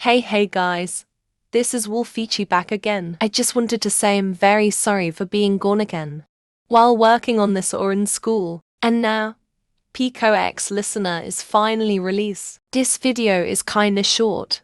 Hey guys, this is 𝚠𝚑𝚘𝚎𝚑 back again. I just wanted to say I'm very sorry for being gone again while working on this or in school. And now, 𝚋𝚎𝚒𝚗𝚎 is finally released. This video is kinda short,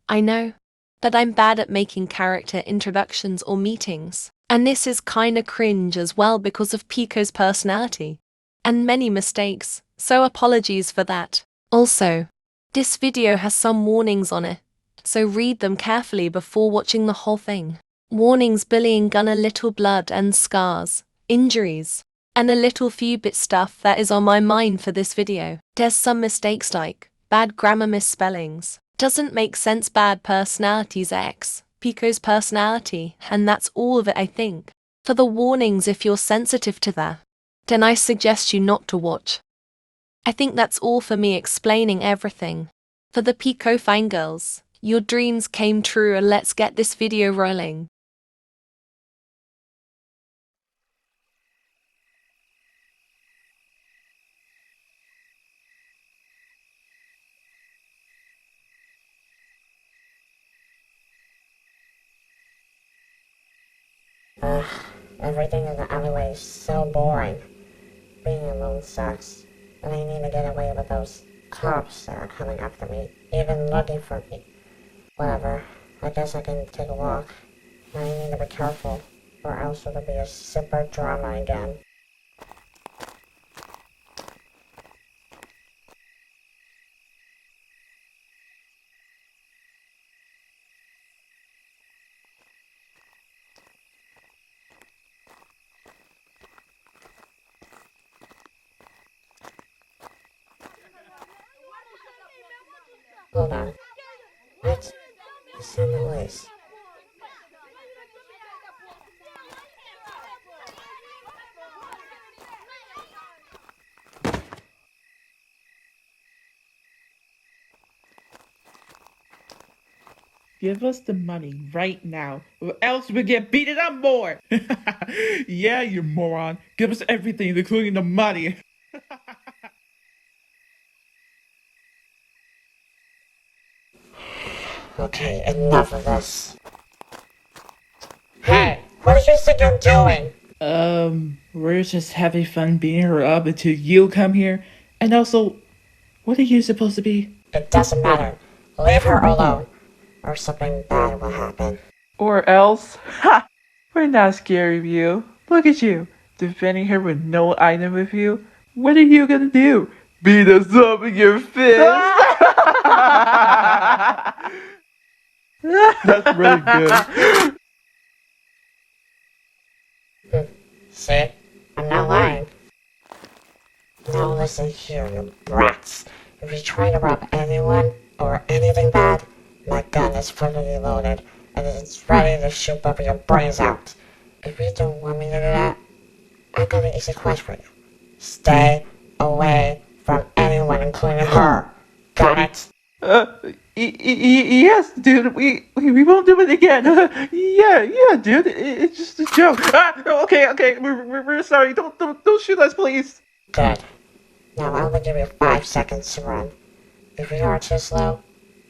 I know, but I'm bad at making character introductions or meetings. And this is kinda cringe as well because of Pico's personality and many mistakes, so apologies for that. Also, this video has some warnings on it, so read them carefully before watching the whole thing. Warnings: bullying, gonna little blood and scars, injuries, and a little few bit stuff that is on my mind for this video. There's some mistakes like bad grammar, misspellings, doesn't make sense, bad personalities, Pico's personality, and that's all of it I think. For the warnings, if you're sensitive to that, then I suggest you not to watch. I think that's all for me explaining everything. For the Pico fangirls, your dreams came true, and let's get this video rolling. Everything in the alleyway is so boring. Being alone sucks, and I need to get away with those cops that are coming after me, even looking for me. Whatever, I guess I can take a walk. I need to be careful, or else it'll be a super drama again. Hold on. What? I sound the voice. Give us the money right now, or else we get beaten up more! Yeah, you moron. Give us everything, including the money. Okay, enough of this. Hey, what do you think you're doing? We're just having fun beating her up until you come here. And also, what are you supposed to be? It doesn't matter. Leave her alone, or something bad will happen. Or else? Ha! We're not scared of you. Look at you, defending her with no item with you. What are you gonna do? Beat us up in your fist? That's really good. See? I'm not lying. Now listen here, you brats. If you try to rob anyone, or anything bad, my gun is fully loaded, and it's ready to shoot both of your brains out. If you don't want me to do that, I got an easy quest for you. Stay away from anyone, including her. Got it? Yes, dude, we won't do it again. Yeah, dude, it's just a joke. Okay, we're sorry. Don't shoot us, please. Good. Now I will give you 5 seconds to run. If you are too slow,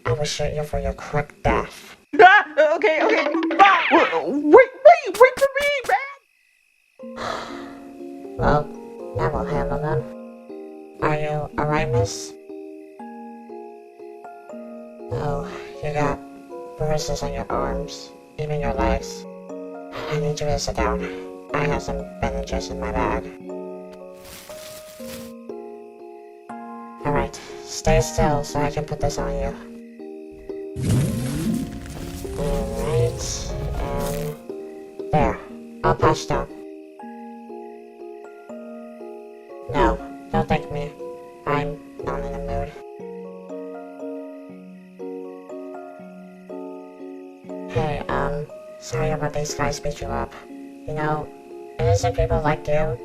I will shoot you for your quick death. Okay. Wait for me, man. Well, that will handle them. Are you alright, miss? Oh, you got bruises on your arms, even your legs. I need you to sit down. I have some bandages in my bag. Alright, stay still so I can put this on you. Alright, and there, all patched up. No, don't thank me. I'm not in the mood. Hey, sorry about these guys beat you up. You know, innocent people like you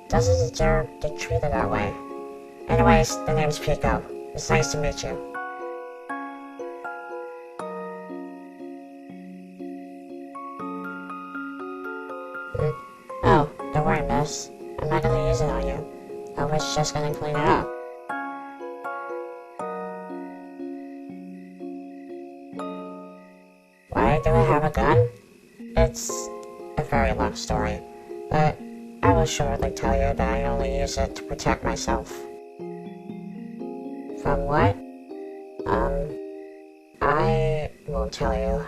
doesn't deserve to be treated that way. Anyways, the name's Pico. It's nice to meet you. Oh, don't worry, miss. I'm not gonna use it on you. I was just gonna clean it up. Why do I have a gun? It's a very long story, but I will shortly tell you that I only use it to protect myself. From what? I won't tell you.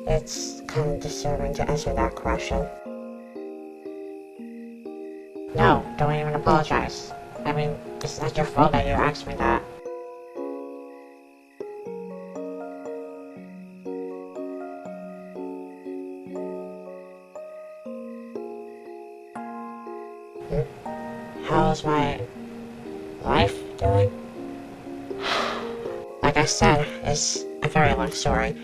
It's kind of disturbing to answer that question. No, don't even apologize. I mean, it's not your fault that you asked me that. How's my life doing? Like I said, it's a very long story,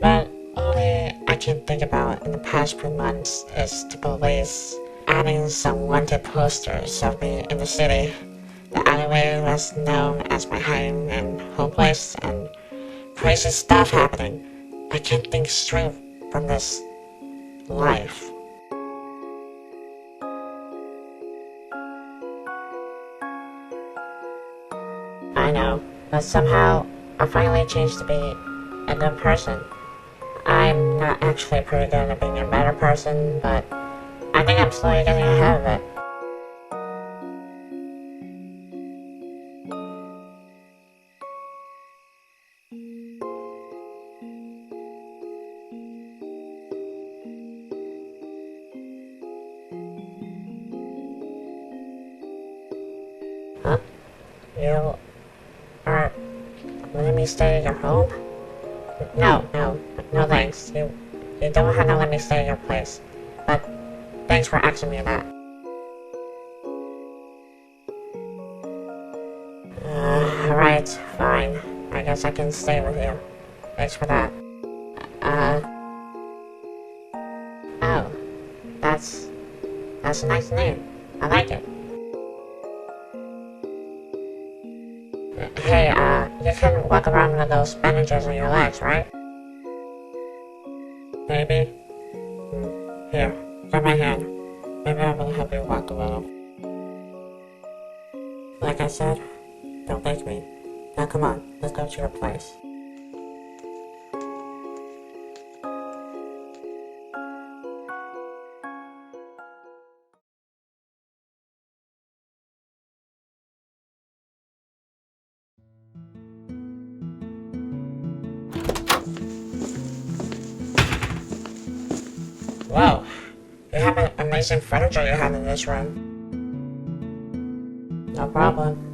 but only I can think about in the past few months is the police adding some wanted posters of me in the city. The alleyway was known as my hiding and home place, and crazy stuff happening. I can't think straight from this life. I know, but somehow I finally changed to be a good person. I'm not actually pretty good at being a better person, but I think I'm slowly getting ahead of it. Huh? You are letting me stay at your home? No thanks. You don't have to let me stay at your place. But thanks for asking me that. Alright, fine. I guess I can stay with you. Thanks for that. Oh. That's a nice name. I like it. Hey, you can walk around with those bandages on your legs, right? Maybe? Here, grab my hand. Maybe I will help you walk a little. Like I said, don't thank me. Now come on, let's go to your place. Wow, you have an amazing furniture you have in this room. No problem.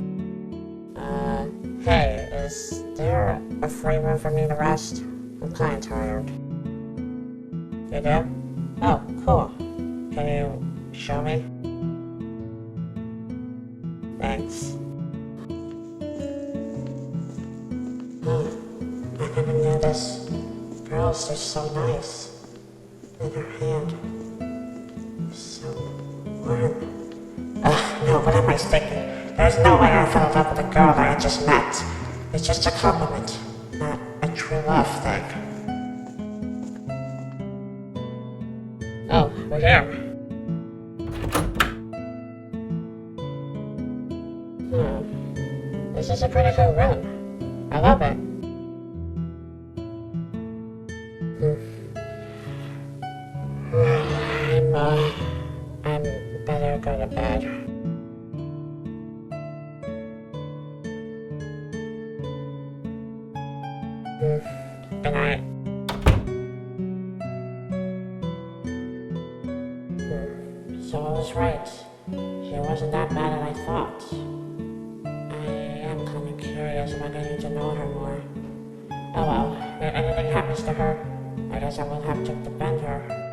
Hey, is there a free room for me to rest? I'm kinda tired. You do? Oh, cool. Can you show me? Thanks. I never knew this girl is just so nice. And her hand is so warm. No, what am I thinking? There's no way I fell in love with the girl that I just met. It's just a compliment, not a true love thing. Oh, we're here. This is a pretty cool room. I love it. I'm better go to bed. Good night. So I was right. She wasn't that bad as I thought. I am kind of curious about getting to know her more. Oh well, if anything happens to her, I guess I will have to defend her.